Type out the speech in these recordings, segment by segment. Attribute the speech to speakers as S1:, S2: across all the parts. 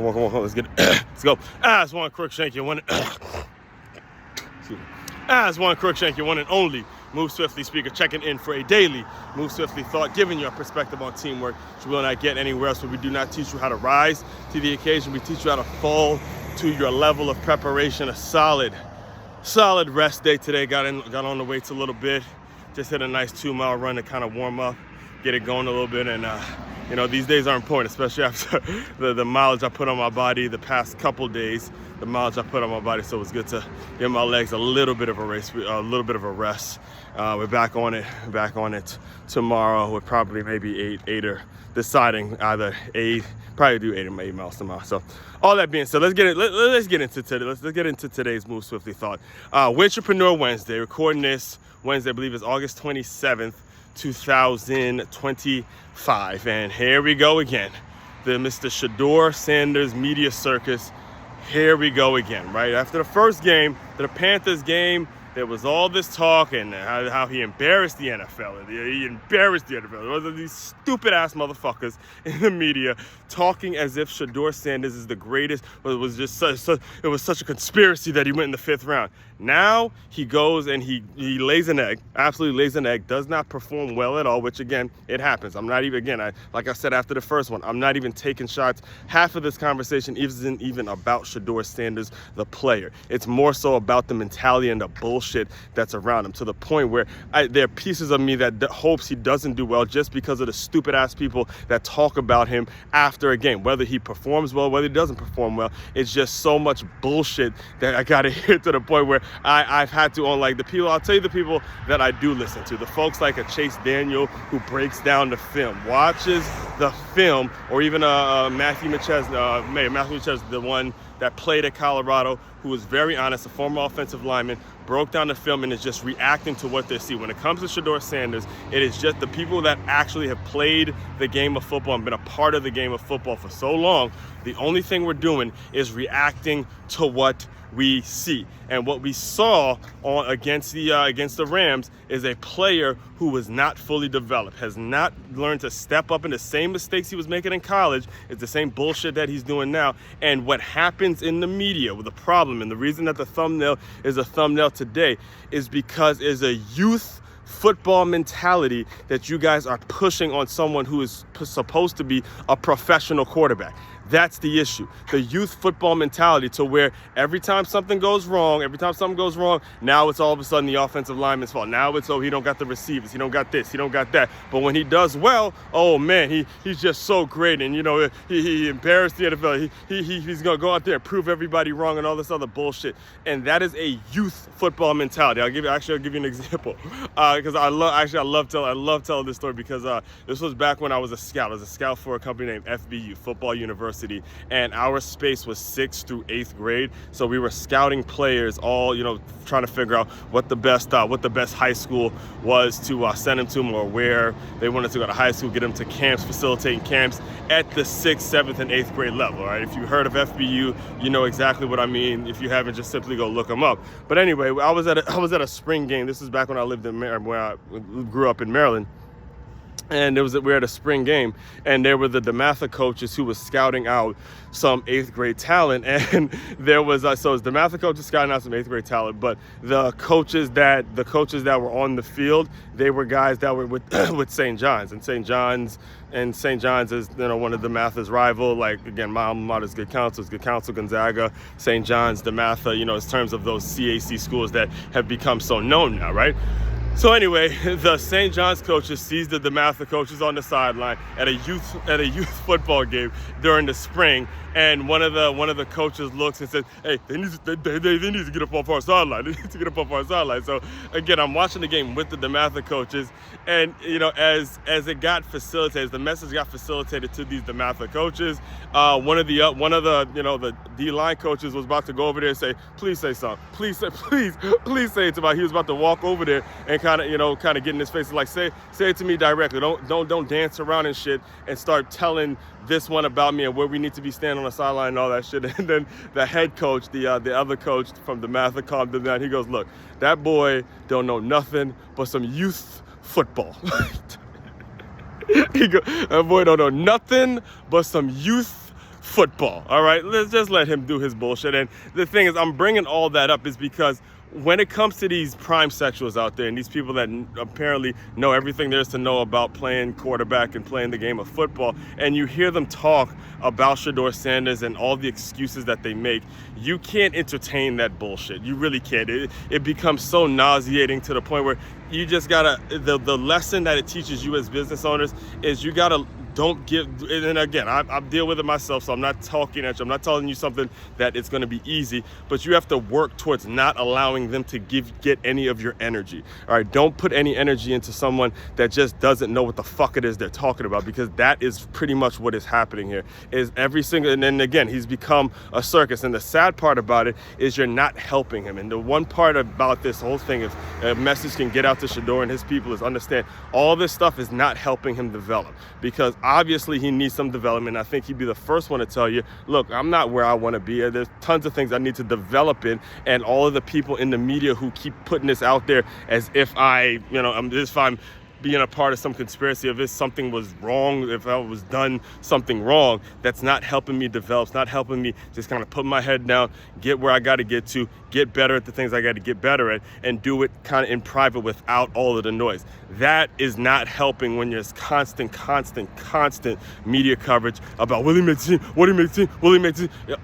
S1: Come on, let's get it. Let's go. As one Crookshank, your one. As one Crookshank, your one and only Move Swiftly speaker, checking in for a daily Move Swiftly thought, giving you a perspective on teamwork which you will not get anywhere else. Where we do not teach you how to rise to the occasion. We teach you how to fall to your level of preparation. A solid rest day today. Got on the weights a little bit. Just hit a nice 2-mile run to kind of warm up, get it going a little bit, and these days are important, especially after the mileage I put on my body the past couple days. The mileage I put on my body, so it was good to give my legs a little bit of a rest. We're back on it tomorrow. We're probably maybe eight or deciding either probably do 8 miles tomorrow. So all that being said, let's get into today's Move Swiftly thought. Wintrepreneur Wednesday, recording this Wednesday, I believe it's August 27th, 2025. And here we go again. The Mr. Shedeur Sanders media circus. Here we go again, right? After the first game, the Panthers game, there was all this talk and how he embarrassed the NFL. He embarrassed the NFL. There was these stupid-ass motherfuckers in the media talking as if Shedeur Sanders is the greatest. It was just it was such a conspiracy that he went in the 5th round. Now he goes and he lays an egg, absolutely lays an egg, does not perform well at all, which again, it happens. I'm not even, like I said after the first one, I'm not even taking shots. Half of this conversation isn't even about Shedeur Sanders, the player. It's more so about the mentality and the bullshit that's around him, to the point where there are pieces of me that hopes he doesn't do well just because of the stupid ass people that talk about him after a game, whether he performs well, whether he doesn't perform well. It's just so much bullshit that I gotta hit to the point where I've had to, on like the people, I'll tell you the people that I do listen to, the folks like a Chase Daniel who breaks down the film, watches the film, or even Matthew McChesney, the one that played at Colorado, who was very honest, a former offensive lineman, broke down the film and is just reacting to what they see. When it comes to Shedeur Sanders, it is just the people that actually have played the game of football and been a part of the game of football for so long. The only thing we're doing is reacting to what we see. And what we saw against the Rams is a player who was not fully developed, has not learned to step up in the same mistakes he was making in college. It's the same bullshit that he's doing now. And what happens in the media with the problem, and the reason that the thumbnail is a thumbnail today, is because there's a youth football mentality that you guys are pushing on someone who is supposed to be a professional quarterback. That's the issue. The youth football mentality, to where every time something goes wrong, now it's all of a sudden the offensive lineman's fault. Now it's, he don't got the receivers, he don't got this, he don't got that. But when he does well, oh man, he's just so great. And he embarrassed the NFL. He's gonna go out there and prove everybody wrong and all this other bullshit. And that is a youth football mentality. I'll give you an example. Because I love telling this story, because this was back when I was a scout. I was a scout for a company named FBU, Football University. And our space was 6th through 8th grade. So we were scouting players, all, trying to figure out what the best high school was to send them to, or where they wanted to go to high school, get them to camps, facilitating camps at the 6th, 7th, and 8th grade level. All right. If you heard of FBU, you know exactly what I mean. If you haven't, just simply go look them up. But anyway, I was at a spring game. This is back when I lived in Maryland, where I grew up in Maryland. And we were at a spring game, and there were the DeMatha coaches who was scouting out some 8th grade talent. And there was so it's DeMatha coaches scouting out some 8th grade talent, but the coaches that were on the field, they were guys that were with St. John's, and St. John's is one of DeMatha's rival. Like again, my alma mater is Good Counsel, Gonzaga, St. John's, DeMatha. In terms of those CAC schools that have become so known now, right? So anyway, the St. John's coaches sees the DeMatha coaches on the sideline at a youth football game during the spring, and one of the coaches looks and says, "Hey, they need to get up off our sideline. They need to get up off our sideline." So again, I'm watching the game with the DeMatha coaches, and as it got facilitated, the message got facilitated to these DeMatha coaches. One of the D-line coaches was about to go over there and say, "Please say something. Please say it to me." He was about to walk over there and kind of get in his face, like say it to me directly. Don't dance around and shit and start telling this one about me and where we need to be standing on the sideline and all that shit. And then the head coach, the other coach from DeMatha, calmed him down. He goes, "Look, that boy don't know nothing but some youth football." That boy don't know nothing but some youth football. All right, let's just let him do his bullshit. And the thing is, I'm bringing all that up is because when it comes to these prime sexuals out there and these people that apparently know everything there is to know about playing quarterback and playing the game of football, and you hear them talk about Shedeur Sanders and all the excuses that they make, you can't entertain that bullshit. You really can't. It becomes so nauseating to the point where you just gotta, the lesson that it teaches you as business owners is you gotta don't give, and again, I deal with it myself, so I'm not talking at you. I'm not telling you something that it's going to be easy, but you have to work towards not allowing them to get any of your energy. All right, don't put any energy into someone that just doesn't know what the fuck it is they're talking about, because that is pretty much what is happening here. Is every single, and then again, he's become a circus, and the sad part about it is you're not helping him. And the one part about this whole thing, if a message can get out to Shedeur and his people, is understand all this stuff is not helping him develop, because obviously he needs some development. I think he'd be the first one to tell you, look, I'm not where I want to be. There's tons of things I need to develop in, and all of the people in the media who keep putting this out there as if I'm being a part of some conspiracy, if something was wrong, if I was done something wrong, that's not helping me develop. It's not helping me just kind of put my head down, get where I got to get to, get better at the things I got to get better at, and do it kind of in private without all of the noise. That is not helping when there's constant media coverage about will he make the team,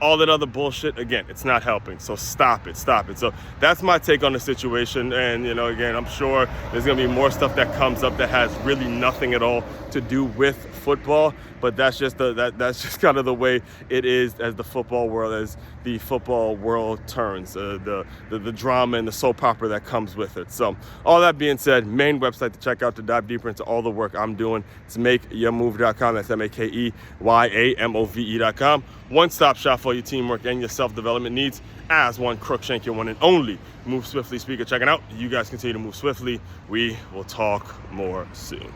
S1: all that other bullshit. Again, it's not helping. So stop it. So that's my take on the situation. And, again, I'm sure there's going to be more stuff that comes up that has really nothing at all to do with football, but that's just that's just kind of the way it is as the football world turns, the drama and the soap opera that comes with it. So all that being said, main website to check out to dive deeper into all the work I'm doing, it's makeyourmove.com. That's makeyourmove.com. One-stop shop for your teamwork and your self-development needs. As one Crookshank, your one and only Move Swiftly speaker checking out. You guys continue to move swiftly. We will talk more soon.